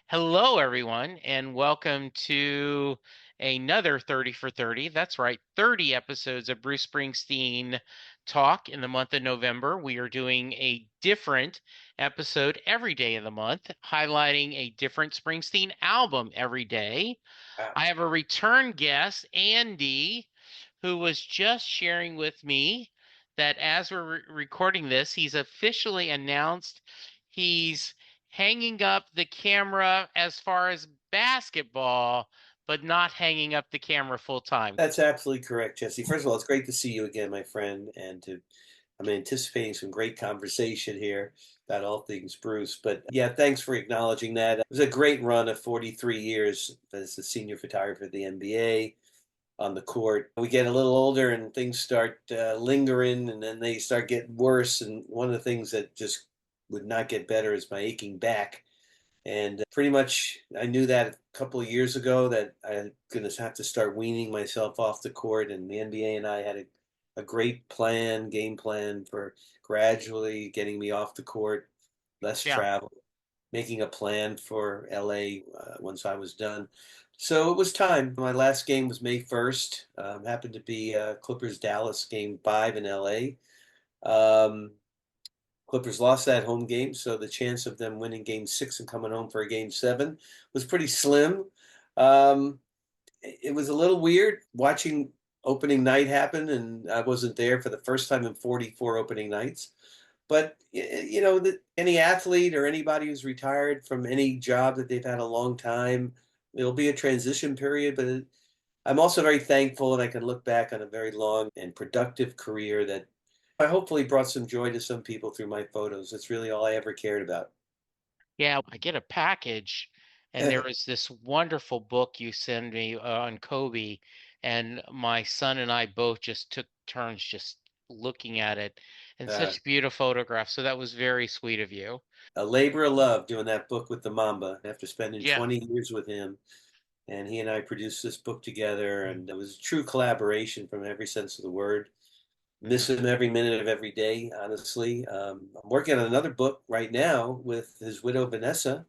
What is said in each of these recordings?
Hello, everyone, and welcome to another 30 for 30. That's right, 30 episodes of Bruce Springsteen Talk in the month of November. We are doing a different episode every day of the month, highlighting a different Springsteen album every day. Wow. I have a return guest, Andy, who was just sharing with me that as we're recording this, he's officially announced he's hanging up the camera as far as basketball, but not hanging up the camera full time. That's absolutely correct, Jesse. First of all, it's great to see you again, my friend, I'm anticipating some great conversation here about all things Bruce. But yeah, thanks for acknowledging that. It was a great run of 43 years as the senior photographer of the NBA on the court. We get a little older and things start lingering, and then they start getting worse. And one of the things that just would not get better is my aching back. And pretty much I knew that a couple of years ago that I'm going to have to start weaning myself off the court. And the NBA and I had a great plan, game plan for gradually getting me off the court, less Yeah. travel, making a plan for LA once I was done. So it was time. My last game was May 1st. Happened to be Clippers Dallas game 5 in LA. Um, Clippers lost that home game, so the chance of them winning game 6 and coming home for a game 7 was pretty slim. Um, it was a little weird watching opening night happen, and I wasn't there for the first time in 44 opening nights. But any athlete or anybody who's retired from any job that they've had a long time, it'll be a transition period. But I'm also very thankful, and I can look back on a very long and productive career that I hopefully brought some joy to some people through my photos. That's really all I ever cared about. Yeah, I get a package, and there was this wonderful book you send me on Kobe, and my son and I both just took turns just looking at it, and uh, such beautiful photographs. So that was very sweet of you. a labor of love doing that book with the Mamba after spending Yeah. 20 years with him. And he and I produced this book together, and it was a true collaboration from every sense of the word. Miss Hmm. him every minute of every day, honestly. I'm working on another book right now with his widow, Vanessa.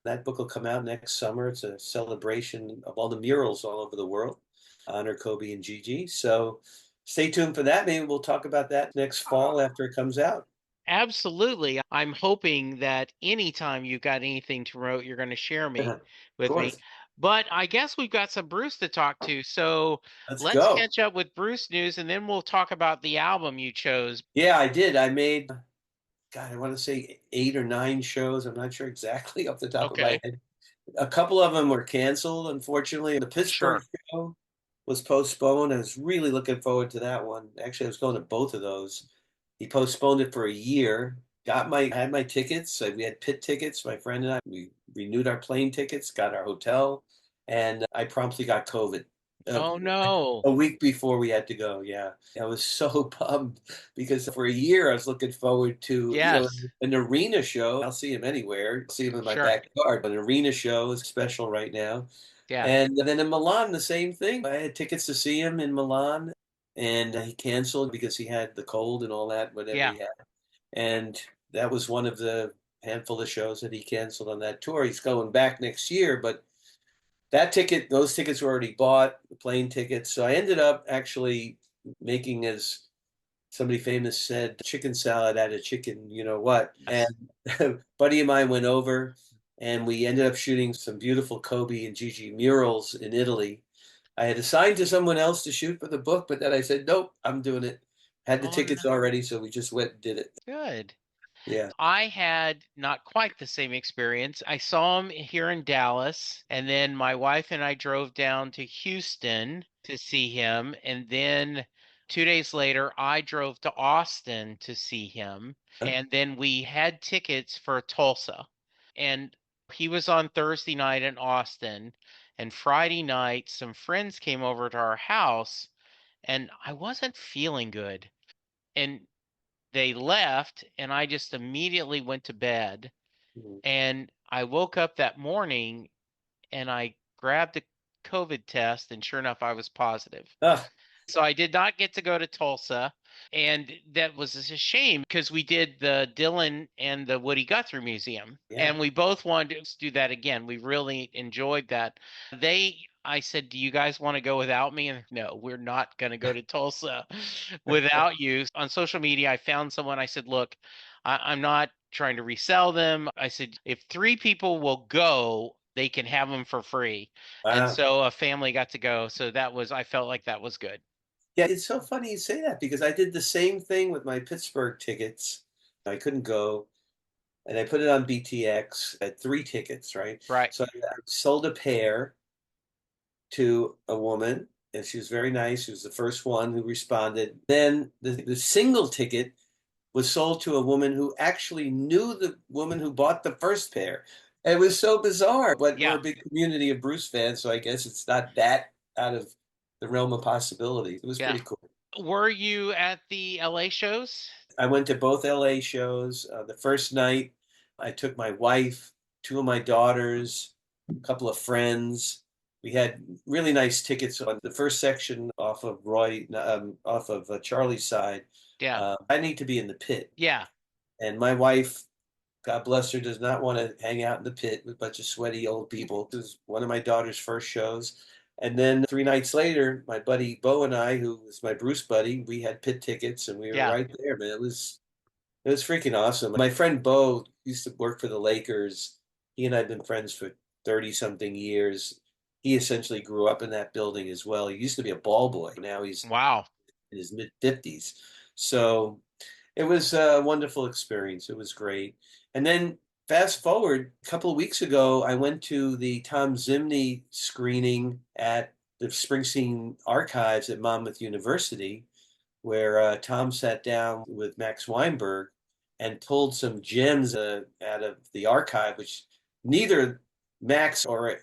That book will come out next summer. It's a celebration of all the murals all over the world, honor Kobe and Gigi. So stay tuned for that. Maybe we'll talk about that next fall after it comes out. Absolutely. I'm hoping that anytime you've got anything to promote, you're going to share me Of with me. course. But I guess we've got some Bruce to talk to. So Let's let's go. catch up with Bruce news and then we'll talk about the album you chose. Yeah, I did. I made, God, I want to say 8 or 9 shows. I'm not sure exactly off the top of my Okay. head. A couple of them were canceled, unfortunately. The Pittsburgh Sure. show was postponed. I was really looking forward to that one. Actually, I was going to both of those. He postponed it for a year. Had my tickets. We had pit tickets. My friend and I, we renewed our plane tickets, got our hotel, and I promptly got COVID. Uh, Oh no. a week before we had to go. Yeah, I was so bummed because for a year I was looking forward to Yes. an arena show. I'll see him anywhere. I'll see him in my Sure. backyard. An arena show is special right now. Yeah. And then in Milan, the same thing. I had tickets to see him in Milan, and he canceled because he had the cold and all that, whatever Yeah. he had. And that was one of the handful of shows that he canceled on that tour. He's going back next year, but those tickets were already bought, the plane tickets. So I ended up actually making, as somebody famous said, chicken salad out of chicken, you know what. And Yes. a buddy of mine went over and we ended up shooting some beautiful Kobe and Gigi murals in Italy. I had assigned to someone else to shoot for the book, but then I said, nope, I'm doing it. Had the Oh tickets no. already, so we just went and did it. Good. Yeah. I had not quite the same experience. I saw him here in Dallas, and then my wife and I drove down to Houston to see him. And then 2 days later, I drove to Austin to see him. And then we had tickets for Tulsa. And he was on Thursday night in Austin. And Friday night, some friends came over to our house, and I wasn't feeling good. And they left, and I just immediately went to bed. Mhm. And I woke up that morning and I grabbed a COVID test, and sure enough, I was positive. Ah, So I did not get to go to Tulsa. And that was a shame because we did the Dylan and the Woody Guthrie Museum, Yeah. and we both wanted to do that again. We really enjoyed that. I said, "Do you guys want to go without me?" And no, we're not going to go to Tulsa without you. On social media, I found someone. I said, "Look, I'm not trying to resell them." I said, "If three people will go, they can have them for free." And Wow. so a family got to go. So I felt like that was good. Yeah, it's so funny you say that because I did the same thing with my Pittsburgh tickets. I couldn't go, and I put it on BTX. I had 3 tickets, right? Right. So I sold a pair to a woman, and she was very nice. She was the first one who responded. Then the single ticket was sold to a woman who actually knew the woman who bought the first pair. It was so bizarre, but we're Yeah. a big community of Bruce fans, so I guess it's not that out of the realm of possibility. It was Yeah. pretty cool. Were you at the LA shows? I went to both LA shows. The first night, I took my wife, 2 of my daughters, a couple of friends. We had really nice tickets on the first section off of Charlie's side. Yeah. I need to be in the pit. Yeah. And my wife, God bless her, does not want to hang out in the pit with a bunch of sweaty old people. This was one of my daughter's first shows. And then 3 nights later, my buddy Bo and I, who was my Bruce buddy, we had pit tickets and we were Yeah. right there, man. It was freaking awesome. My friend Bo used to work for the Lakers. He and I have been friends for 30 something years. He essentially grew up in that building as well. He used to be a ball boy. Now he's Wow. in his mid 50s. So it was a wonderful experience. It was great. And then fast forward a couple of weeks ago, I went to the Tom Zimney screening at the Springsteen Archives at Monmouth University, where Tom sat down with Max Weinberg and pulled some gems out of the archive, which neither Max or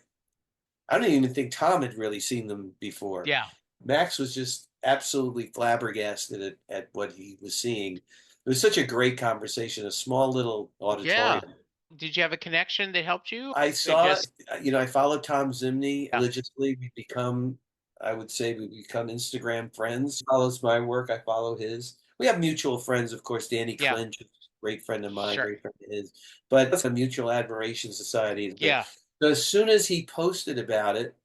I don't even think Tom had really seen them before. Yeah. Max was just absolutely flabbergasted at what he was seeing. It was such a great conversation, a small little Yeah. auditorium. Did you have a connection that helped you? I It saw, just I follow Tom Zimney yeah. religiously. I would say we become Instagram friends. He follows my work. I follow his. We have mutual friends, of course. Danny Yeah. Clinch, a great friend of mine, Sure. great friend of his. But it's a mutual admiration society. But Yeah. so as soon as he posted about it,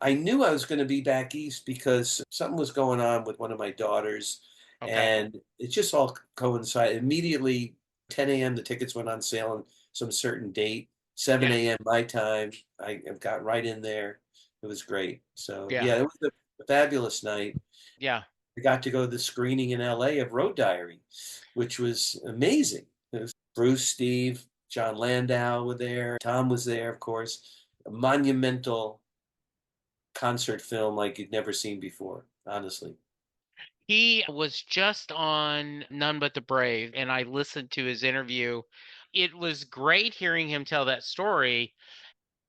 I knew I was going to be back east because something was going on with one of my daughters, Okay. and it just all coincided. Immediately, 10 a.m. the tickets went on sale on some certain date. Yeah. 7 a.m. my time. I got right in there. It was great. So Yeah. yeah, it was a fabulous night. Yeah. I got to go to the screening in LA of Road Diary, which was amazing. It was Bruce, Steve, John Landau were there. Tom was there, of course. A monumental concert film like you'd never seen before, honestly. He was just on None But the Brave, and I listened to his interview. It was great hearing him tell that story,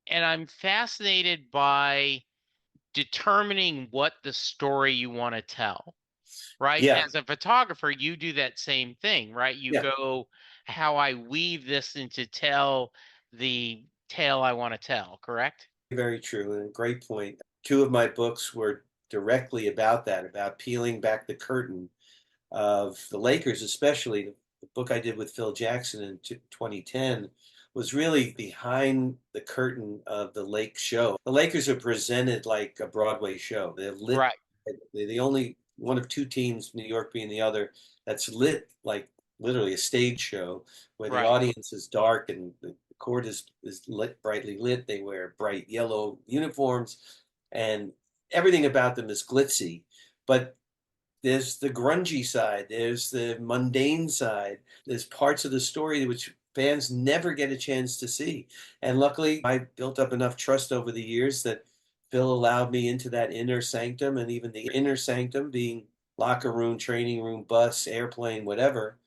and I'm fascinated by determining what the story you want to tell. Right? Yeah, As a photographer, you do that same thing, right? You yeah, go, how I weave this into tell the tale I want to tell, correct? very true. And a great point. 2 of my books were directly about that, about peeling back the curtain of the Lakers, especially the book I did with Phil Jackson in 2010 was really behind the curtain of the Lake show. The Lakers are presented like a Broadway show. They're lit. Right, They're the only one of 2 teams, New York being the other, that's lit like literally a stage show where the right. audience is dark and the court is lit, brightly lit. They wear bright yellow uniforms and everything about them is glitzy. But there's the grungy side, there's the mundane side, there's parts of the story which fans never get a chance to see. And luckily, I built up enough trust over the years that Phil allowed me into that inner sanctum, and even the inner sanctum being locker room, training room, bus, airplane, whatever.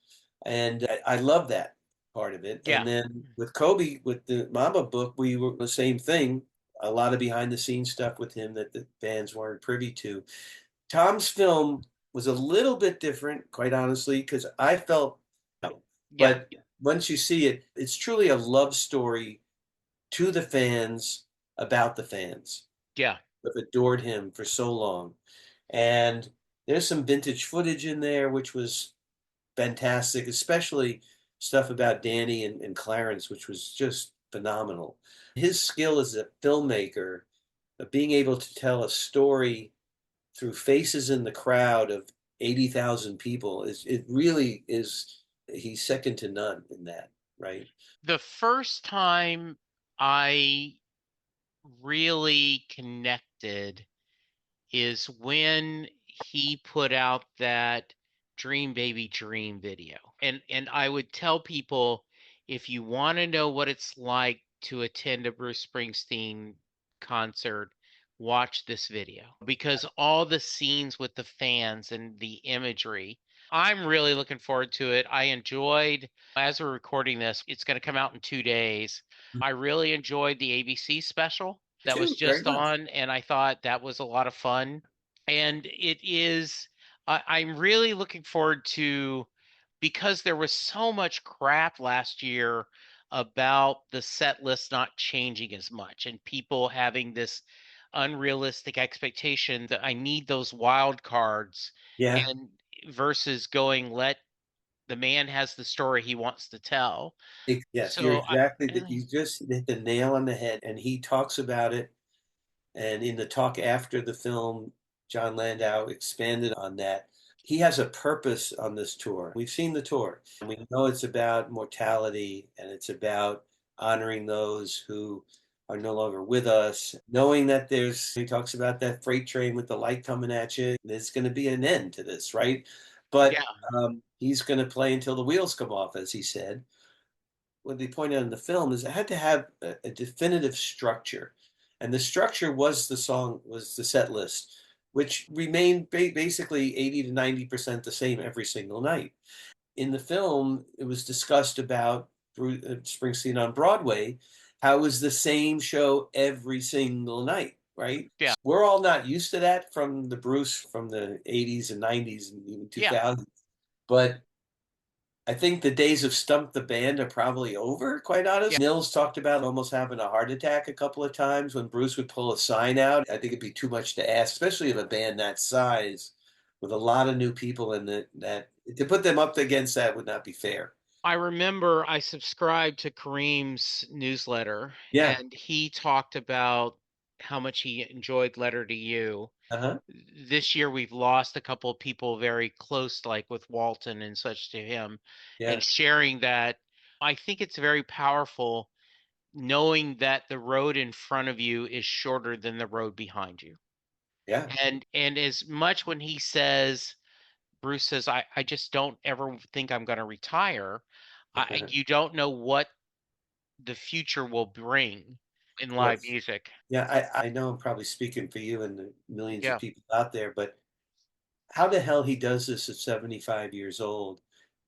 And I love that part of it. And Yeah, then with Kobe, with the Mamba book, we were the same thing. A lot of behind the scenes stuff with him that the fans weren't privy to. Tom's film was a little bit different, quite honestly, because I felt, yeah, but once you see it, it's truly a love story to the fans about the fans yeah, who have adored him for so long. And There's some vintage footage in there, which was fantastic, especially stuff about Danny and Clarence, which was just phenomenal. His skill as a filmmaker of being able to tell a story through faces in the crowd of 80,000 people is it really is he's second to none in that, right? The first time I really connected is when he put out that Dream Baby Dream video. And I would tell people, if you want to know what it's like to attend a Bruce Springsteen concert, watch this video, because all the scenes with the fans and the imagery, I'm really looking forward to it. I enjoyed, as we're recording this, it's going to come out in 2 days. I really enjoyed the ABC special Me that was too, very just much. on, and I thought that was a lot of fun. And it is, I'm really looking forward to, because there was so much crap last year about the set list not changing as much and people having this unrealistic expectation that I need those wild cards, Yeah. and versus going, let the man has the story he wants to tell. Yes, you're So I, exactly that. You just hit the nail on the head, and he talks about it. And in the talk after the film, John Landau expanded on that. He has a purpose on this tour. We've seen the tour. And we know it's about mortality and it's about honoring those who are no longer with us. Knowing that he talks about that freight train with the light coming at you. There's going to be an end to this, right? yeah, But he's going to play until the wheels come off, as he said. What they point out in the film is it had to have a definitive structure, and the structure was the set list, which remained basically 80 to 90% the same every single night. In the film, it was discussed about Springsteen on Broadway, how it was the same show every single night, right? yeah, We're all not used to that from the Bruce from the 80s and 90s and even yeah, 2000s, but I think the days of Stump the Band are probably over, quite honest. yeah. Nils talked about almost having a heart attack a couple of times when Bruce would pull a sign out. I think it'd be too much to ask, especially of a band that size with a lot of new people in it, that to put them up against that would not be fair. I remember I subscribed to Kareem's newsletter, Yeah. and he talked about how much he enjoyed Letter to You. Uh-huh. This year we've lost a couple of people very close, like with Walton and such, to him, and Yeah. sharing that. I think it's very powerful knowing that the road in front of you is shorter than the road behind you. Yeah. And as much when he says, Bruce says, I just don't ever think I'm going to retire. You don't know what the future will bring in Well, live music. yeah, I know I'm probably speaking for you and the millions of Yeah, people out there, but how the hell he does this at 75 years old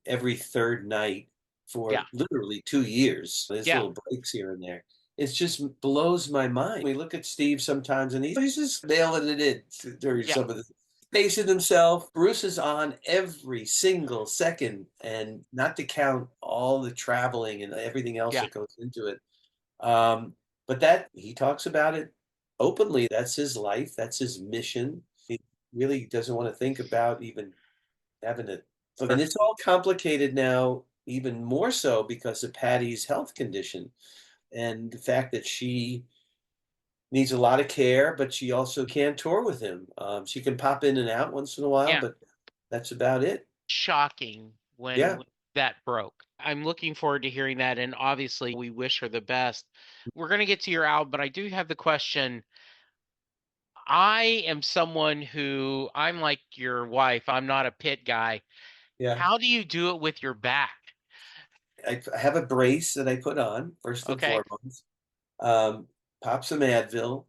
every third night yeah, for literally 2 years. There's yeah, little breaks here and there. It just blows my mind. We look at Steve sometimes and he's just nailing it in during yeah, some of the pacing himself. Bruce is on every single second, and not to count all the traveling and everything else yeah. that goes into it. Um, but that he talks about it openly. That's his life. That's his mission. He really doesn't want to think about even having it. And it's all complicated now, even more so because of Patty's health condition and the fact that she needs a lot of care, but she also can't tour with him. She can pop in and out once in a while, Yeah. but that's about it. Shocking Yeah. when that broke. I'm looking forward to hearing that, and obviously we wish her the best. We're going to get to your album, but I do have the question. I am someone who, I'm like your wife, I'm not a pit guy. Yeah. How do you do it with your back? I have a brace that I put on first and Okay. foremost. Um, Pop some Advil.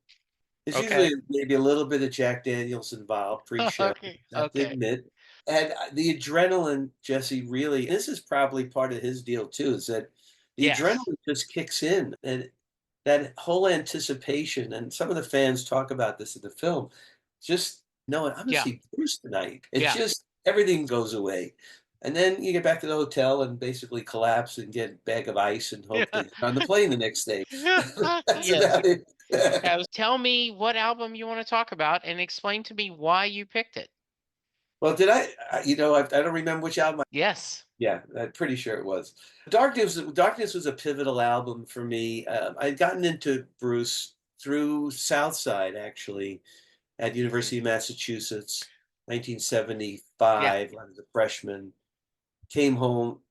There's usually Okay. maybe a little bit of Jack Daniels involved pre-show, Okay. I have to Okay. admit. And the adrenaline, Jesse, really, this is probably part of his deal too, is that the Yes. adrenaline just kicks in. And that whole anticipation, and some of the fans talk about this in the film, just knowing I'm going to Yeah. see Bruce tonight. It's Yeah. just everything goes away. And then you get back to the hotel and basically collapse and get a bag of ice and hope that you're on the plane the next day. That's Yes. about it. Tell me what album you want to talk about and explain to me why you picked it. Well, did I don't remember which album. Yes. Yeah, I'm pretty sure it was. Darkness was a pivotal album for me. I'd gotten into Bruce through Southside, actually, at Mhm. University of Massachusetts, Yeah. 1975. I was a freshman. Came home,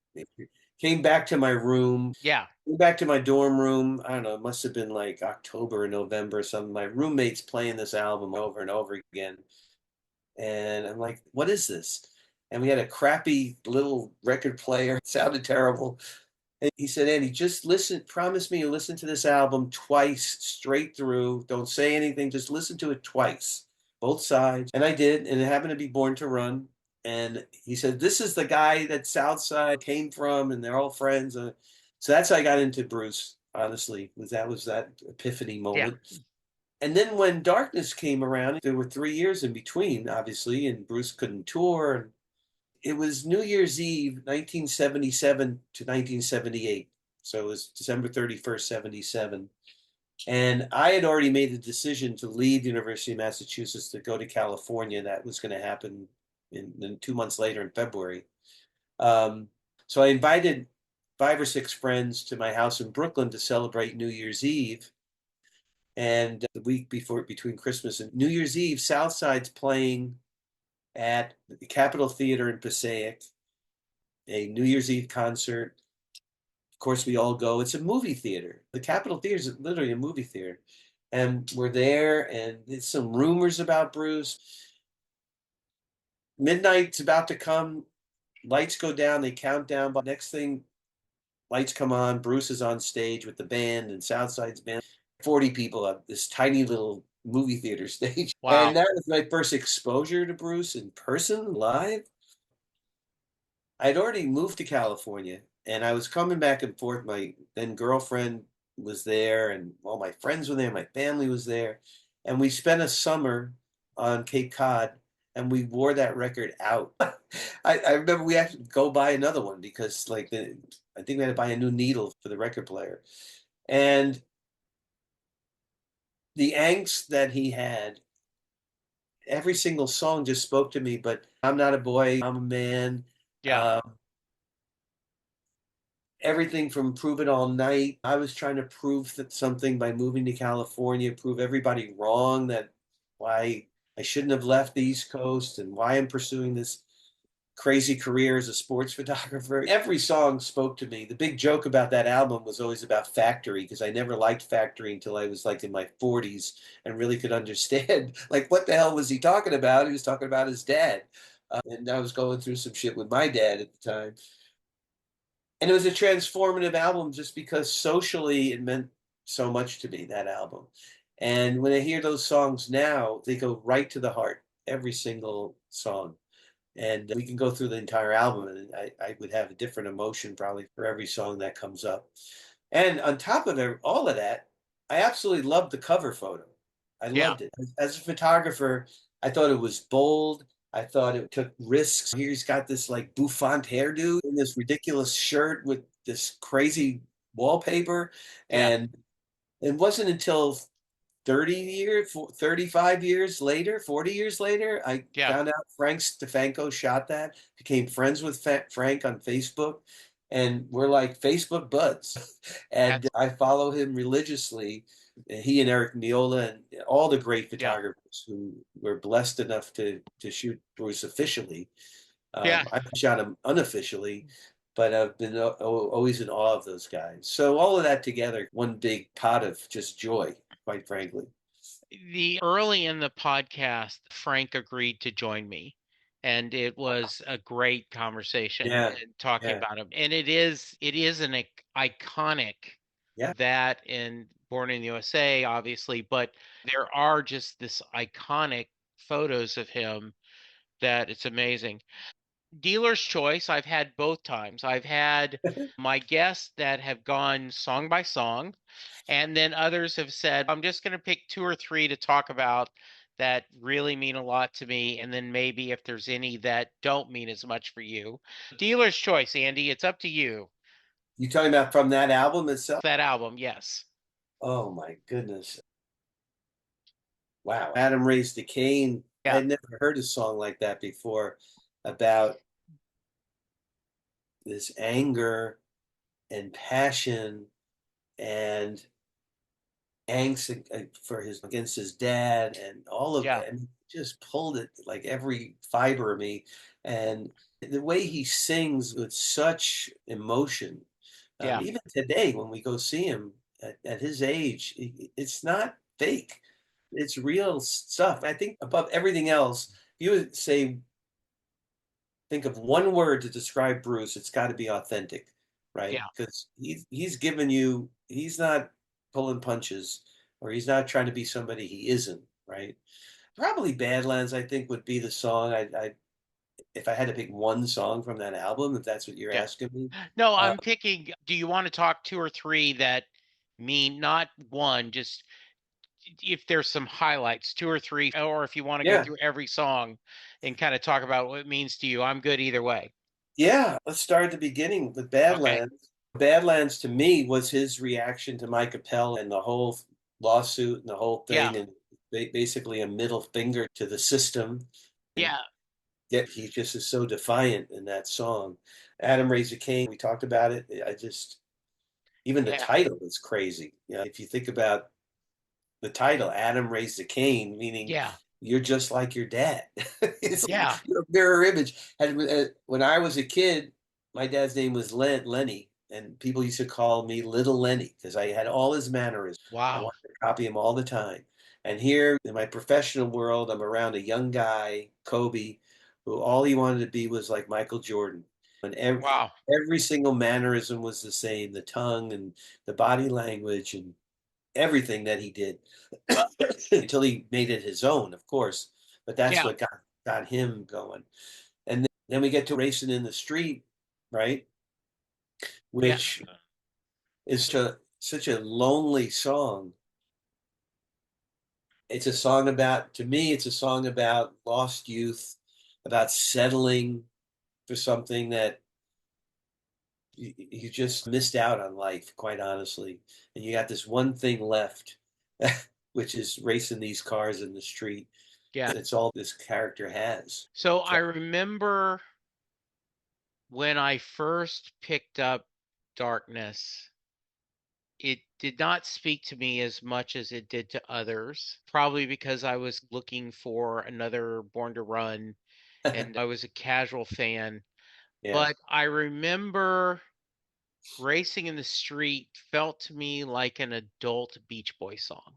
came back to my room, Yeah. came back to my dorm room. I don't know, it must have been like October or November or something. My roommate's playing this album over and over again. And I'm like, what is this? And we had a crappy little record player. It sounded terrible. And he said, Andy, just listen, promise me you listen to this album twice straight through. Don't say anything, just listen to it twice, both sides. And I did, and it happened to be Born to Run. And he said, this is the guy that Southside came from, and they're all friends. So that's how I got into Bruce, honestly, was that epiphany Yeah. moment. And then when Darkness came around, there were 3 years in between, obviously, and Bruce couldn't tour. And it was New Year's Eve, 1977 to 1978. So it was December 31st, 77. And I had already made the decision to leave the University of Massachusetts to go to California. That was going to happen in 2 months later in February. Um, so I invited 5 or 6 friends to my house in Brooklyn to celebrate New Year's Eve. And the week before, between Christmas and New Year's Eve, Southside's playing at the Capitol Theater in Passaic, a New Year's Eve concert. Of course, we all go. It's a movie theater. The Capitol Theater is literally a movie theater. And we're there, and there's some rumors about Bruce. Midnight's about to come. Lights go down. They count down. But next thing, lights come on. Bruce is on stage with the band and Southside's band. 40 people at this tiny little movie theater stage. And Wow. that was my first exposure to Bruce in person, live. I'd already moved to California and I was coming back and forth. My then girlfriend was there, and all my friends were there, my family was there. And we spent a summer on Cape Cod, and we wore that record out. I remember we had to go buy another one because I think we had to buy a new needle for the record player. And the angst that he had, every single song just spoke to me. But I'm not a boy, I'm a man. Yeah. Um, Everything from Prove It All Night. I was trying to prove that something by moving to California, prove everybody wrong, that why I shouldn't have left the East Coast and why I'm pursuing this crazy career as a sports photographer. Every song spoke to me. The big joke about that album was always about Factory, because I never liked Factory until I was like in my 40s and really could understand like what the hell was he talking about? He was talking about his dad. And I was going through some shit with my dad at the time. And it was a transformative album just because socially it meant so much to me, that album. And when I hear those songs now, they go right to the heart, every single song. And we can go through the entire album, and I would have a different emotion probably for every song that comes up. And on top of all of that, I absolutely loved the cover photo. I Yeah. loved it. As a photographer, I thought it was bold. I thought it took risks. Here he's got this like bouffant hairdo in this ridiculous shirt with this crazy wallpaper. Yeah. And it wasn't until 30 years, 35 years later, 40 years later, I Yeah. found out Frank Stefanko shot that, became friends with Frank on Facebook, and we're like Facebook buds. And That's I follow him religiously. He and Eric Miola and all the great yeah. photographers who were blessed enough to shoot Bruce officially. Yeah. I shot him unofficially, but I've been always in awe of those guys. So all of that together, one big pot of just joy, quite frankly. The early in the podcast, Frank agreed to join me. And it was a great conversation Yeah, and talking yeah, about him. And it is an iconic yeah. that in Born in the USA, obviously, but there are just this iconic photos of him that it's amazing. Dealer's choice, I've had both times. I've had my guests that have gone song by song, and then others have said, I'm just going to pick two or three to talk about that really mean a lot to me. And then maybe if there's any that don't mean as much for you. Dealer's choice, Andy, it's up to you. You talking about from that album itself? That album, yes. Oh my goodness. Wow. Adam Raised the Cane. I Yeah. had never heard a song like that before about this anger and passion and angst for his against his dad and all of Yeah. it. I mean, just pulled it like every fiber of me. And the way he sings with such emotion, Yeah. even today when we go see him at his age, it's not fake. It's real stuff. I think above everything else, if you would say think of one word to describe Bruce, it's got to be authentic, right? Yeah. Because he's given you, he's not pulling punches, or he's not trying to be somebody he isn't, right? Probably Badlands, I think, would be the song. I if I had to pick one song from that album, if that's what you're Yeah. asking me. No, Uh, I'm picking, do you want to talk two or three that mean not one, just if there's some highlights, two or three, or if you want to go yeah, through every song and kind of talk about what it means to you, I'm good either way. yeah. Let's start at the beginning with Okay. Badlands. Badlands to me was his reaction to Mike Appel and the whole lawsuit and the whole Yeah. thing, and basically a middle finger to the system. And Yeah. yet he just is so defiant in that song. Adam Raised a Cain, we talked about it. I just, even the Yeah. title is crazy. You know, if you think about the title, Adam Raised a Cain, meaning Yeah. you're just like your dad. It's Yeah. your mirror image. And when I was a kid, my dad's name was Lenny, and people used to call me Little Lenny because I had all his mannerisms. I Wow. wanted to copy him all the time. And here in my professional world, I'm around a young guy, Kobe, who all he wanted to be was like Michael Jordan. And Wow. every single mannerism was the same, the tongue and the body language and everything that he did until he made it his own, of course. But that's Yeah. what got him going. And then we get to Racing in the Street, right? Yeah. Which is such a lonely song. It's a song about, to me, it's a song about lost youth, about settling for something that you just missed out on life, quite honestly. And you got this one thing left, which is racing these cars in the street. Yeah. It's all this character has. So So, I remember when I first picked up Darkness, it did not speak to me as much as it did to others, probably because I was looking for another Born to Run and I was a casual fan. yeah. But I remember Racing in the Street felt to me like an adult Beach Boy song.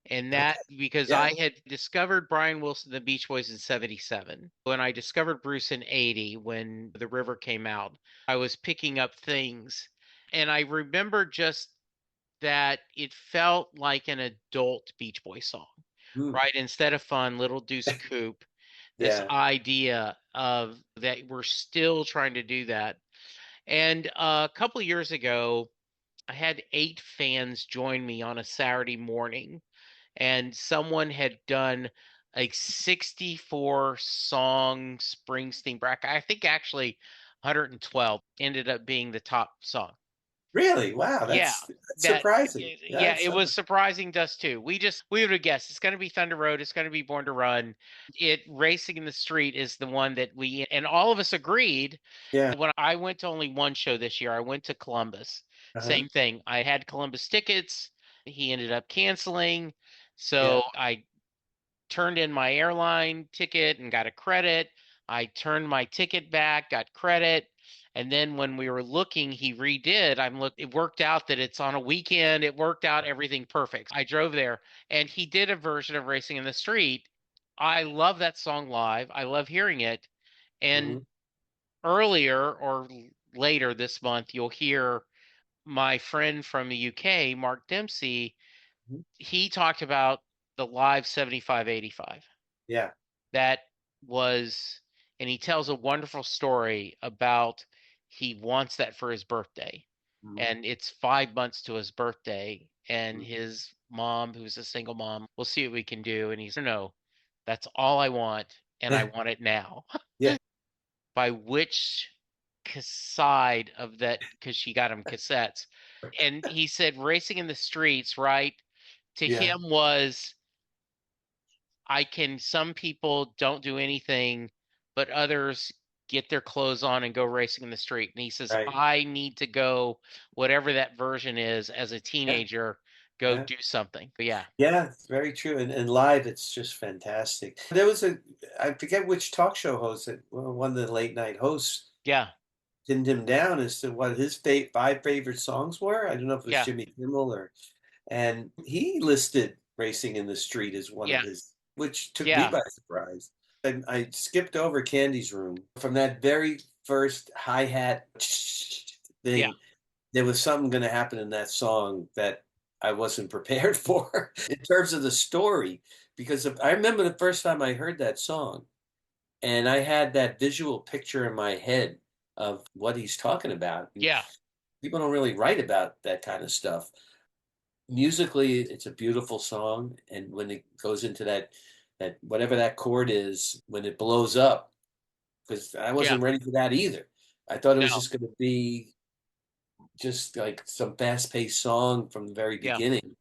And Okay. that because Yeah. I had discovered Brian Wilson, the Beach Boys in 77. When I discovered Bruce in 80, when The River came out, I was picking up things. And I remember just that it felt like an adult Beach Boy song, Mm. right? Instead of fun, Little Deuce Coupe, this Yeah. idea of that we're still trying to do that. And a couple of years ago, I had 8 fans join me on a Saturday morning, and someone had done a 64 song Springsteen bracket. I think actually 112 ended up being the top song. Really? Wow. Yeah, That's that surprising. yeah, That's it was surprising to us too. We would have guessed it's going to be Thunder Road, it's going to be Born to Run. It Racing in the Street is the one that we and all of us agreed. yeah. When I went to only one show this year, I went to Columbus. Uh-huh. Same thing. I had Columbus tickets. He ended up canceling. Yeah. So I turned in my airline ticket and got a credit. I turned my ticket back, got credit. And then when we were looking, he redid. It worked out that it's on a weekend. It worked out everything perfect. I drove there and he did a version of Racing in the Street. I love that song live. I love hearing it. And Hmm. earlier or later this month, you'll hear my friend from the UK, Mark Dempsey. He talked about the live 7585 Yeah. that was, and he tells a wonderful story about he wants that for his birthday, Hmm. and it's 5 months to his birthday, and his mom, who's a single mom, we'll see what we can do, and he's no, that's all I want, and I Yeah. want it now. Yeah. By which side of that, because she got him cassettes, and he said Racing in the Streets, right, to Yeah. him was some people don't do anything, but others get their clothes on and go racing in the street. And he says, Right. I need to go, whatever that version is, as a Yeah. teenager, go Yeah. do something. But yeah, Yeah, it's very true. And live, it's just fantastic. There was I forget which talk show host, one of the late night hosts yeah, pinned him down as to what his five favorite songs were. I don't know if it was yeah, Jimmy Kimmel and he listed Racing in the Street as one of yeah, his, which took me yeah, by surprise. And I skipped over Candy's Room. From that very first hi-hat yeah, thing, there was something going to happen in that song that I wasn't prepared for in terms of the story. Because I remember the first time I heard that song, and I had that visual picture in my head of what he's talking about. And yeah, people don't really write about that kind of stuff. Musically, it's a beautiful song, and when it goes into that whatever that chord is, when it blows up, because I yeah. wasn't ready for that either. I thought it was No, just going to be just like some fast-paced song from the very yeah, beginning.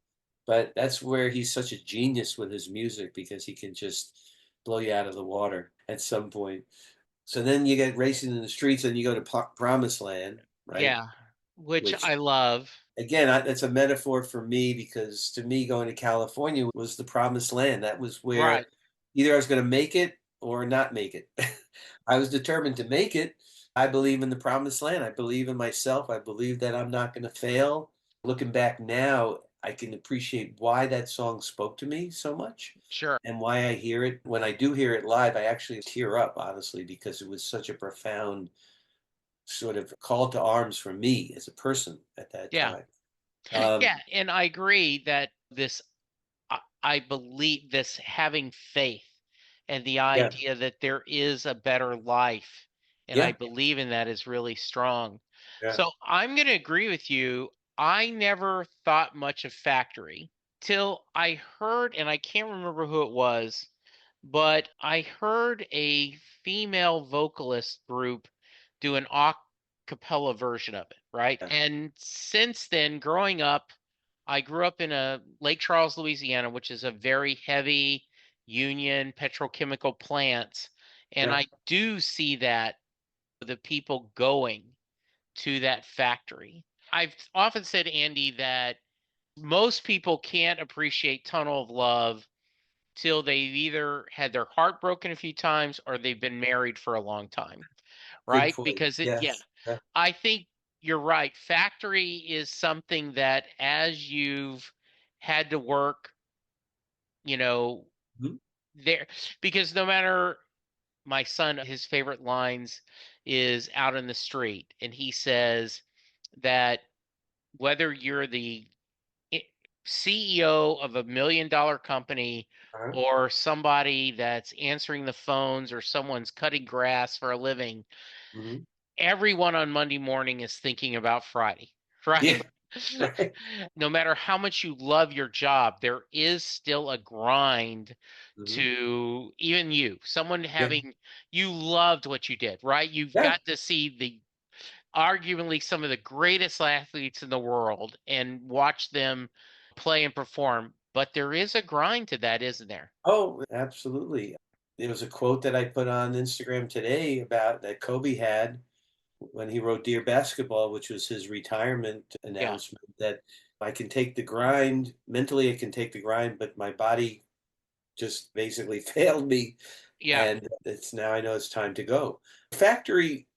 But that's where he's such a genius with his music because he can just blow you out of the water at some point. So then you get Racing in the Streets and you go to Promised Land, right? yeah. Which Which I love. again, that's a metaphor for me because to me, going to California was the promised land. That was Right. where either I was going to make it or not make it. I was determined to make it. I believe in the promised land. I believe in myself. I believe that I'm not going to fail. Looking back now, I can appreciate why that song spoke to me so much Sure. and why I hear it. When I do hear it live, I actually tear up, honestly, because it was such a profound sort of call to arms for me as a person at that Yeah. time. Yeah. Um, And I agree that I believe this having faith and the yeah, idea that there is a better life. And I yeah, believe in that is really strong. yeah. So I'm going to agree with you. I never thought much of Factory till I heard, and I can't remember who it was, but I heard a female vocalist group do an a cappella version of it, right? Yeah, And since then, growing up, I grew up in a Lake Charles, Louisiana, which is a very heavy union petrochemical plants. And yeah. I do see that the people going to that factory. I've often said, Andy, that most people can't appreciate Tunnel of Love till they've either had their heart broken a few times or they've been married for a long time, Good right? point. Because yeah, Yes. Yeah. I think you're right. Factory is something that as you've had to work, you know, Mhm. there, because no matter my son, his favorite lines is out in the street, and he says that whether you're the i- CEO of $1 million company Uh-huh. or somebody that's answering the phones or someone's cutting grass for a living, Mhm. everyone on Monday morning is thinking about Friday, right? Yeah. Right. No matter how much you love your job, there is still a grind Mhm. to even you, someone Yeah. having you loved what you did, right? You've Yeah. got to see the arguably some of the greatest athletes in the world and watch them play and perform. But there is a grind to that, isn't there? Oh, absolutely. There was a quote that I put on Instagram today about that Kobe had when he wrote Dear Basketball, which was his retirement Yeah. announcement, that I can take the grind, mentally I can take the grind, but my body just basically failed me. Yeah. And it's now I know it's time to go. Factory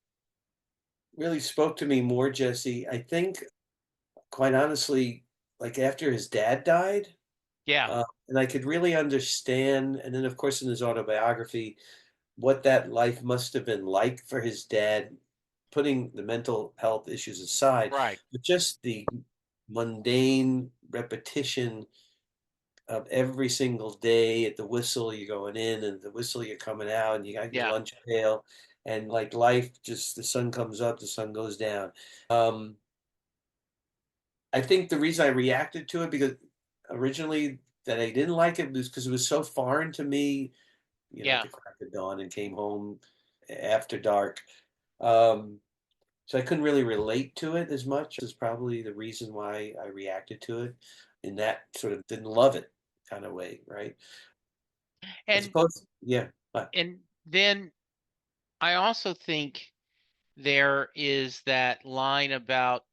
really spoke to me more, Jesse. I think, quite honestly, like after his dad died, Yeah. and I could really understand. And then, of course, in his autobiography, what that life must have been like for his dad, putting the mental health issues aside, Right. but just the mundane repetition of every single day at the whistle you're going in and the whistle you're coming out and you got your Yeah. lunch pail and like life just the sun comes up the sun goes down. um I think the reason I reacted to it because originally that I didn't like it was because it was so foreign to me, at Yeah. the crack of dawn and came home after dark. um so I couldn't really relate to it as much is probably the reason why I reacted to it in that sort of didn't love it kind of way, right? As And opposed, yeah, and then I also think there is that line about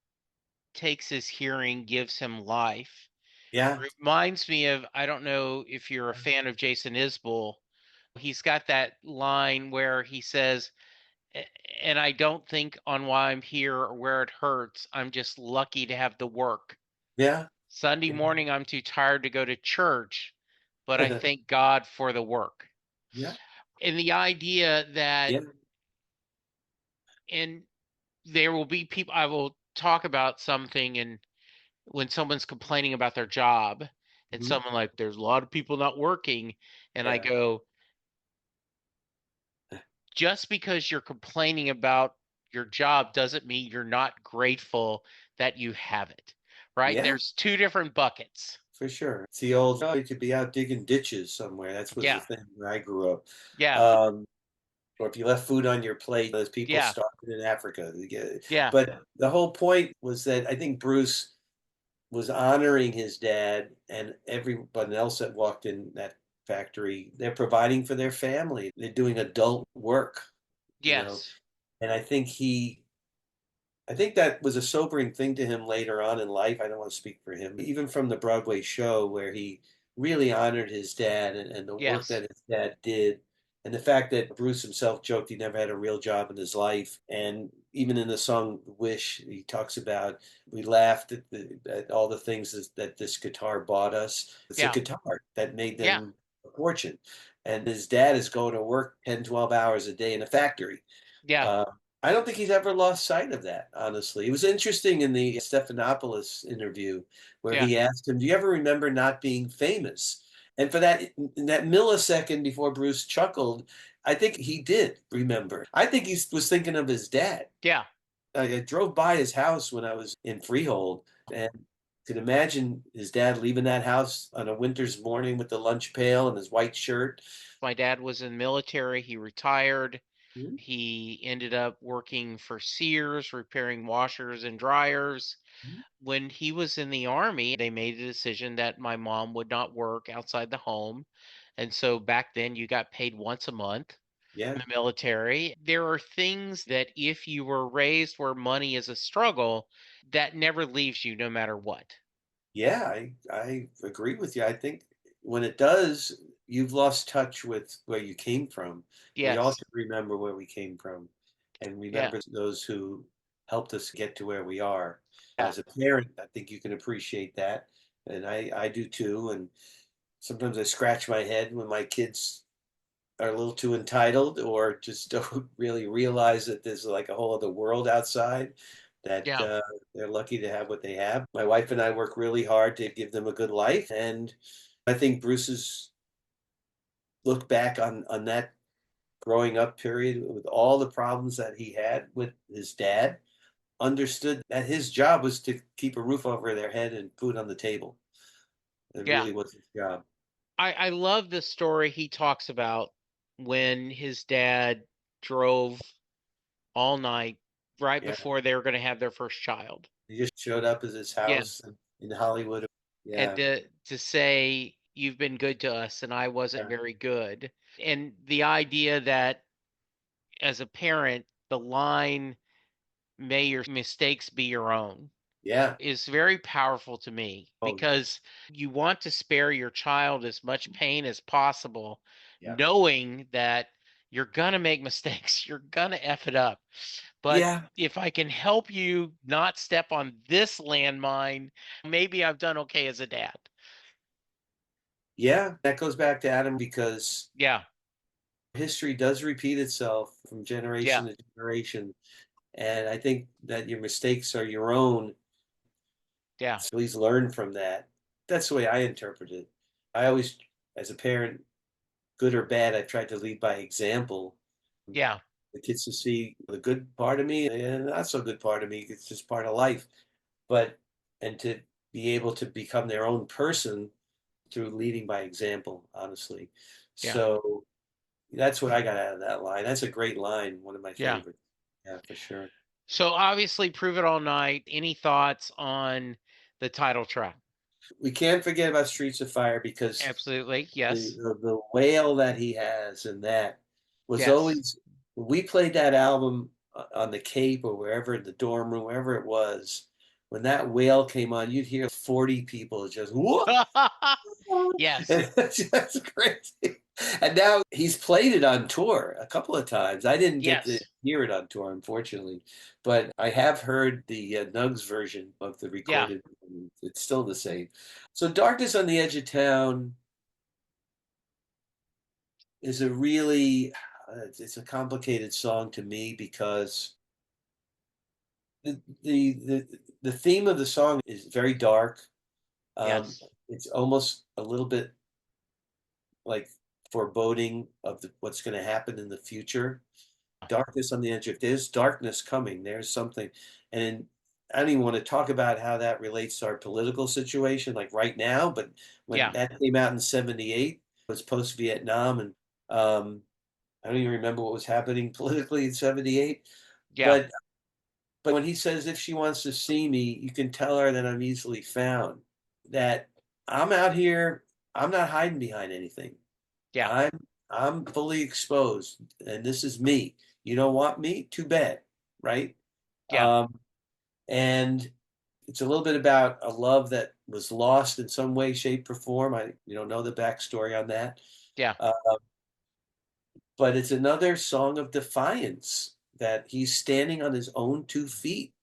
takes his hearing, gives him life. yeah, Reminds me of, I don't know if you're a fan of Jason Isbell. He's got that line where he says, And I don't think on why I'm here or where it hurts. I'm just lucky to have the work. yeah, Sunday morning, I'm too tired to go to church, but I yeah, thank God for the work." yeah, And the idea that, yeah. and there will be people, I will talk about something, and when someone's complaining about their job, and Mhm. someone like, there's a lot of people not working, and I Yeah, go, just because you're complaining about your job doesn't mean you're not grateful that you have it, right? yeah, There's two different buckets. for sure. It's the old, oh, you could be out digging ditches somewhere. That was the Yeah, thing where I grew up. yeah, Um, or if you left food on your plate, there's people yeah, starving in Africa. yeah, But the whole point was that I think Bruce was honoring his dad and everyone else that walked in that factory. They're providing for their family. They're doing adult work, you know. yes, And I think that was a sobering thing to him later on in life. I don't want to speak for him. Even from the Broadway show where he really honored his dad and the work yes, that his dad did. And the fact that Bruce himself joked he never had a real job in his life. And even in the song Wish, he talks about we laughed at all the things that this guitar bought us. It's a yeah, guitar that made yeah, them a fortune. And his dad is going to work 10, 12 hours a day in a factory. yeah, Uh, I don't think he's ever lost sight of that, honestly. It was interesting in the Stephanopoulos interview where yeah, he asked him, "Do you ever remember not being famous?" And for that, in that millisecond before Bruce chuckled, I think he did remember. I think he was thinking of his dad. yeah. I drove by his house when I was in Freehold and could imagine his dad leaving that house on a winter's morning with the lunch pail and his white shirt. My dad was in the military. He retired. Mhm. He ended up working for Sears, repairing washers and dryers. When he was in the army, they made a decision that my mom would not work outside the home. And so back then you got paid once a month in Yeah. the military. There are things that if you were raised where money is a struggle, that never leaves you no matter what. Yeah, I agree with you. I think when it does, you've lost touch with where you came from. We all Yes. should remember where we came from and Yeah. remember those who helped us get to where we are. Yeah. As a parent, I think you can appreciate that. And I do too. And sometimes I scratch my head when my kids are a little too entitled or just don't really realize that there's like a whole other world outside that Yeah. they're lucky to have what they have. My wife and I work really hard to give them a good life, and I think Bruce's look back on that growing up period with all the problems that he had with his dad, understood that his job was to keep a roof over their head and food on the table. It Yeah. really was his job. I love the story he talks about when his dad drove all night right Yeah, before they were going to have their first child. he just showed up at his Yeah. house in Hollywood. And Yeah, to say you've been good to us and I wasn't yeah, very good. And the idea that as a parent, the line, may your mistakes be your own, yeah. is very powerful to me Oh, because you want to spare your child as much pain as possible, yeah. knowing that you're going to make mistakes, you're going to F it up. But Yeah, if I can help you not step on this landmine, maybe I've done okay as a dad. yeah. That goes back to Adam because Yeah, history does repeat itself from yeah, generation to generation. And I think that your mistakes are your own. yeah, So please learn from that. That's the way I interpret it. I always, as a parent, good or bad, I've tried to lead by example. yeah, The kids to see the good part of me and not so good part of me. It's just part of life. But, and to be able to become their own person through leading by example, honestly. yeah, So that's what I got out of that line. That's a great line, one of my yeah. favorites. Yeah, for sure. So obviously, Prove It All Night. Any thoughts on the title track? We can't forget about Streets of Fire because Absolutely. Yes. the wail that he has and that was Yes. always we played that album on the Cape or wherever in the dorm room, wherever it was. When that wail came on, you'd hear 40 people just whoa, Yes. and it's just crazy. And now he's played it on tour a couple of times. I didn't get to Yes. hear it on tour, unfortunately, but I have heard the Nugs version of the Yeah. recorded. It's still the same. So, Darkness on the Edge of Town is a really it's a complicated song to me because the theme of the song is very dark. Um, Yes. it's almost a little bit like foreboding of what's going to happen in the future. Darkness on the edge. If there's darkness coming, there's something. And I don't even want to talk about how that relates to our political situation, like right now. But when Yeah. that came out in '78, it was post Vietnam, and um, I don't even remember what was happening politically in '78. Yeah. But when he says, if she wants to see me, you can tell her that I'm easily found. That I'm out here, I'm not hiding behind anything. Yeah. I'm I'm fully exposed, and this is me. You don't want me? Too bad, right? Yeah. Um, and it's a little bit about a love that was lost in some way, shape, or form. I you don't know the backstory on that, Yeah. uh, but it's another song of defiance that he's standing on his own 2 feet.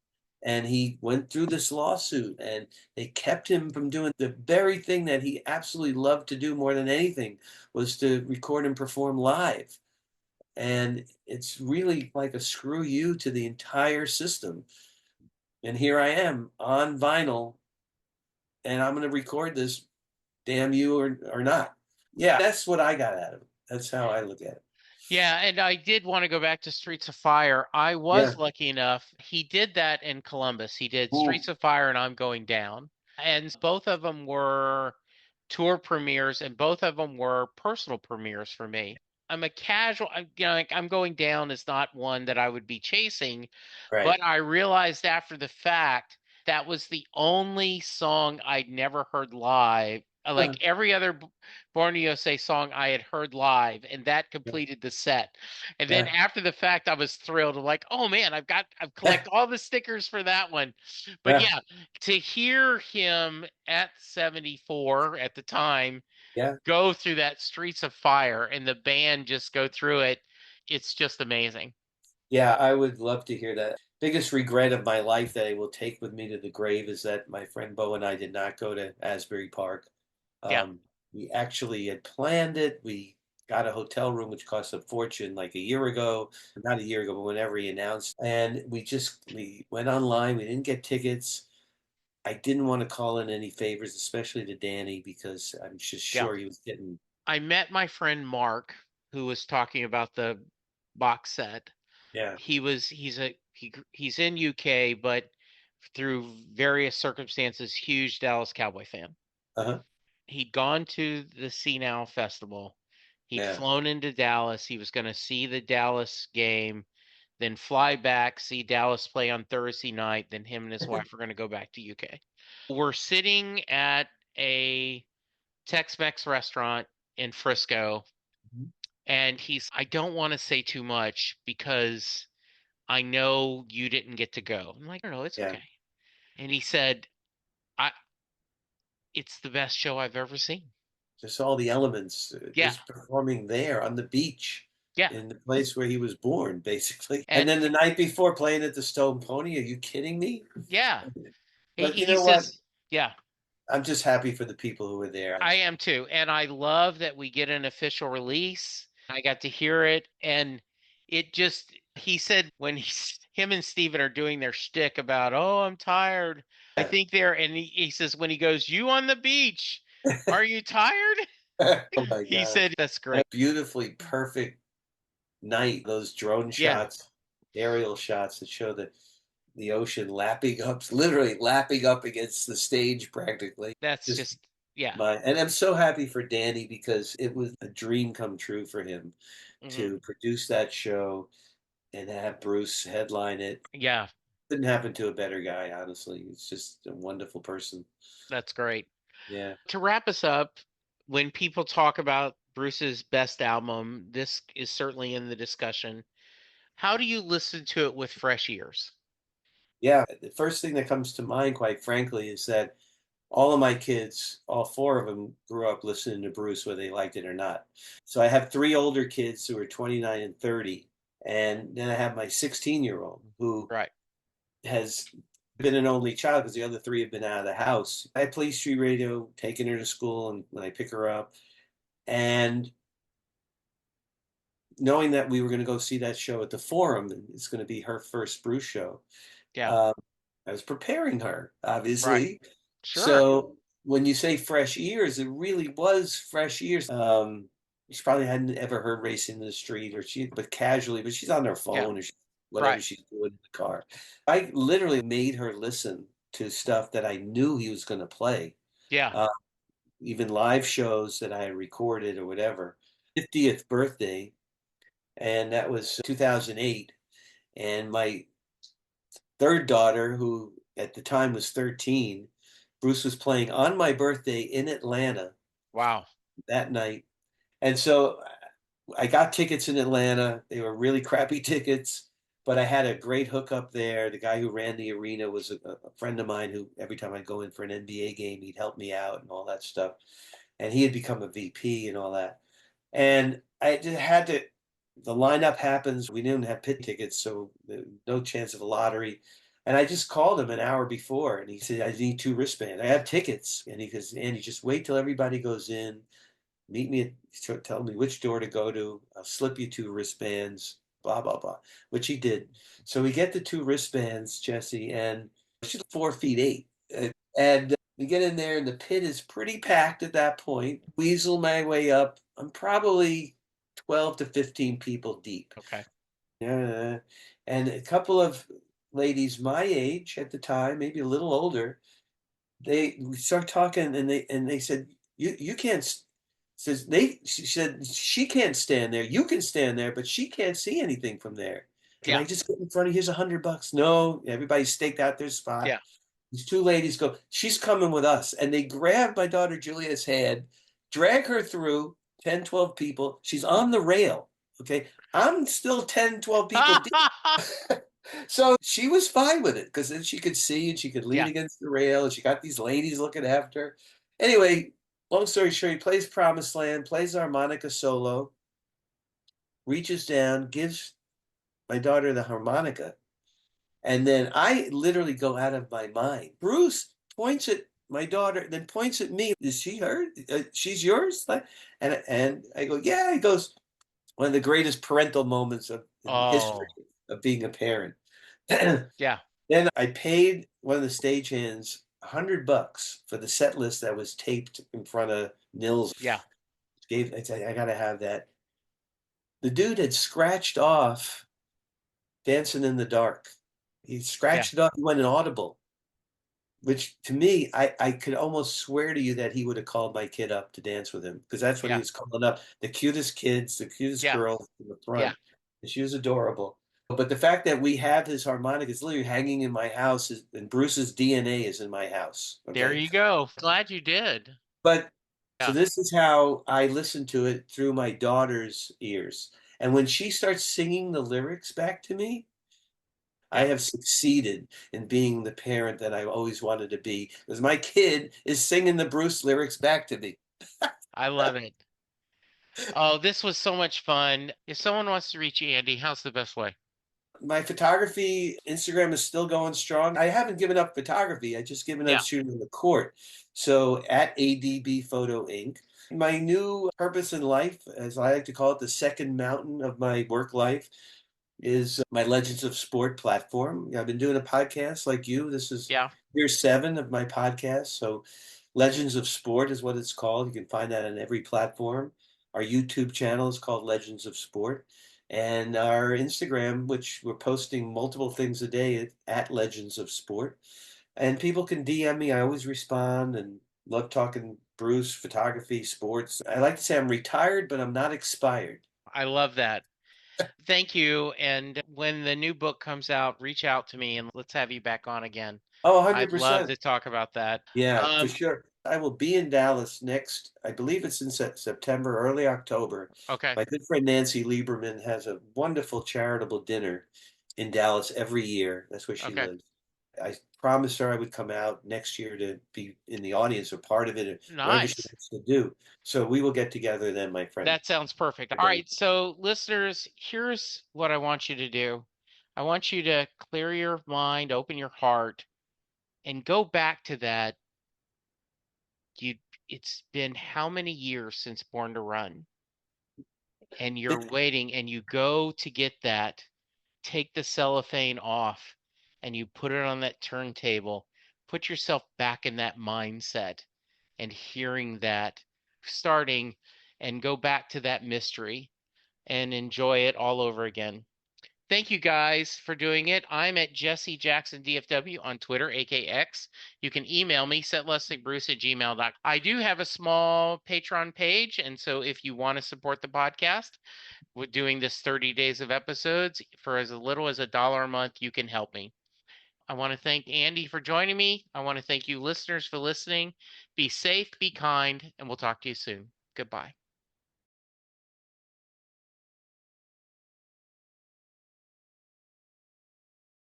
And he went through this lawsuit, and they kept him from doing the very thing that he absolutely loved to do more than anything was to record and perform live. And it's really like a screw you to the entire system. And here I am on vinyl, and I'm going to record this, damn you or not. Yeah, that's what I got out of it. That's how I look at it. Yeah, and I did want to go back to Streets of Fire. I Yeah. was lucky enough. He did that in Columbus. He did Ooh, Streets of Fire and I'm Going Down. And both of them were tour premieres and both of them were personal premieres for me. I'm a casual, like I'm Going Down is not one that I would be chasing, right. but I realized after the fact that was the only song I'd never heard live. Like every other Born in the USA song I had heard live, and that completed the set. And then Yeah. after the fact, I was thrilled. I'm like, oh man, I've Yeah. collected all the stickers for that one. But Yeah. yeah, to hear him at 74 at the time Yeah. go through that Streets of Fire and the band just go through it, it's just amazing. Yeah, I would love to hear that. Biggest regret of my life that I will take with me to the grave is that my friend Bo and I did not go to Asbury Park. Yeah, We actually had planned it. We got a hotel room, which cost a fortune, like a year ago, not a year ago, but whenever he announced. And we went online. We didn't get tickets. I didn't want to call in any favors, especially to Danny, because I'm just yeah. sure he was getting, I met my friend Mark, who was talking about the box set. yeah. He's in UK, but through various circumstances, huge Dallas Cowboy fan. Uh-huh. He'd gone to the See Now festival. He'd Yeah. flown into Dallas. He was going to see the Dallas game, then fly back, see Dallas play on Thursday night. Then him and his wife are going to go back to UK. We're sitting at a Tex-Mex restaurant in Frisco, and I don't want to say too much because I know you didn't get to go. I'm like, no, it's Yeah. okay. And he said, I it's the best show I've ever seen. Just all the elements, Yeah. just performing there on the beach Yeah. in the place where he was born, basically. And And then the night before playing at the Stone Pony, are you kidding me? yeah. But you He know what? says, yeah, I'm just happy for the people who were there. I am too. And I love that we get an official release. I got to hear it and he said when him and Steven are doing their shtick about, oh, I'm tired. I Yeah. think and he says, when he goes, you on the beach, are you tired? Oh my He God. said, that's A great. beautifully perfect night. Those drone Yeah, shots, aerial shots that show the ocean lapping up, literally lapping up against the stage practically. that's Just just, yeah. and I'm so happy for Danny because it was a dream come true for him Hmm. to produce that show and have Bruce headline it. Yeah, Couldn't happen to a better guy, honestly. He's just a wonderful person. that's great. Yeah. To wrap us up, when people talk about Bruce's best album, this is certainly in the discussion. How do you listen to it with fresh ears? Yeah. The first thing that comes to mind, quite frankly, is that all of my kids, all four of them, grew up listening to Bruce, whether they liked it or not. So I have three older kids who are 29 and 30. And then I have my 16-year-old who Right. has been an only child because the other three have been out of the house. I play street radio, taking her to school, and when I pick her up, and knowing that we were going to go see that show at the Forum, and it's going to be her first Bruce show, Yeah. um, I was preparing her, Right. obviously. Sure. So when you say fresh ears, it really was fresh ears. She probably hadn't ever heard Racing in the Street, but casually, but she's on her Yeah. phone or whatever Right. she's doing in the car. I literally made her listen to stuff that I knew he was going to play, Yeah. uh, even live shows that I had recorded or whatever. 50th birthday, and that was 2008. And my third daughter, who at the time was 13, Bruce was playing on my birthday in Atlanta Wow. that night. And so I got tickets in Atlanta. They were really crappy tickets, but I had a great hookup there. The guy who ran the arena was a friend of mine who every time I'd go in for an NBA game, he'd help me out and all that stuff. And he had become a VP and all that. And I just had to, the lineup happens. We didn't have pit tickets, so no chance of a lottery. And I just called him an hour before and he said, I need two wristbands. I have tickets. And he goes, Andy, just wait till everybody goes in. Meet me tell me which door to go to. I'll slip you two wristbands, blah, blah, blah, which he did. So we get the two wristbands, Jesse, and she's 4 feet 8. And we get in there, and the pit is pretty packed at that point. Weasel my way up. I'm probably 12 to 15 people deep. Okay. Yeah. And a couple of ladies my age at the time, maybe a little older, we start talking, and they said, you can't says they she said she can't stand there. You can stand there, but she can't see anything from there. Can Yeah. I just get in front of you? Here's $100. No, everybody's staked out their spot. Yeah. These two ladies go, she's coming with us. And they grab my daughter Julia's hand, drag her through 10, 12 people. She's on the rail. Okay. I'm still 10, 12 people deep. So she was fine with it because then she could see and she could lean Yeah. against the rail and she got these ladies looking after her. Anyway, long story short, he plays Promised Land, plays harmonica solo, reaches down, gives my daughter the harmonica. And then I literally go out of my mind. Bruce points at my daughter, then points at me. Is she her? She's yours? And I go, yeah. He goes, one of the greatest parental moments in the history Oh. of being a parent. Then Yeah. I paid one of the stagehands $100 for the set list that was taped in front of Nils. Yeah. I said, I gotta have that. The dude had scratched off Dancing in the Dark. He Yeah. scratched it off. He went inaudible, which to me, I could almost swear to you that he would have called my kid up to dance with him because that's what he Yeah. was calling up. The cutest kids, the cutest Yeah. girl in the Yeah. front. And she was adorable. But the fact that we have his harmonica is literally hanging in my house, and Bruce's DNA is in my house. There Okay. you go. Glad you did. But so Yeah. this is how I listen to it through my daughter's ears. And when she starts singing the lyrics back to me, I Yeah. have succeeded in being the parent that I always wanted to be because my kid is singing the Bruce lyrics back to me. I love it. Oh, this was so much fun. If someone wants to reach you, Andy, how's the best way? My photography Instagram is still going strong. I haven't given up photography. I just given up Yeah. shooting in the court. So at ADB Photo Inc. My new purpose in life, as I like to call it, the second mountain of my work life, is my Legends of Sport platform. I've been doing a podcast like you. This is Yeah. year 7 of my podcast. So Legends of Sport is what it's called. You can find that on every platform. Our YouTube channel is called Legends of Sport. And our Instagram, which we're posting multiple things a day at Legends of Sport. And people can DM me. I always respond and love talking Bruce, photography, sports. I like to say I'm retired, but I'm not expired. I love that. Thank you. And when the new book comes out, reach out to me and let's have you back on again. Oh, I'd love 100%. to talk about that. Yeah, for Um, sure. I will be in Dallas next, I believe it's in September, early October. okay. My good friend Nancy Lieberman has a wonderful charitable dinner in Dallas every year. That's where she Okay. lives. I promised her I would come out next year to be in the audience or part of it, or whatever she Nice. wants to do. So we will get together then, my friend. That sounds perfect. All right. So, listeners, here's what I want you to do. I want you to clear your mind, open your heart, and go back to that. You, it's been how many years since Born to Run? And you're It, waiting, and you go to get that, take the cellophane off, and you put it on that turntable. Put yourself back in that mindset and hearing that starting and go back to that mystery and enjoy it all over again. Thank you guys for doing it. I'm at Jesse Jackson DFW on Twitter, AKX. You can email me, setleslieBruce@gmail.com. I do have a small Patreon page, and so if you want to support the podcast with doing this 30 days of episodes for as little as $1 a month, you can help me. I want to thank Andy for joining me. I want to thank you listeners for listening. Be safe, be kind, and we'll talk to you soon. Goodbye.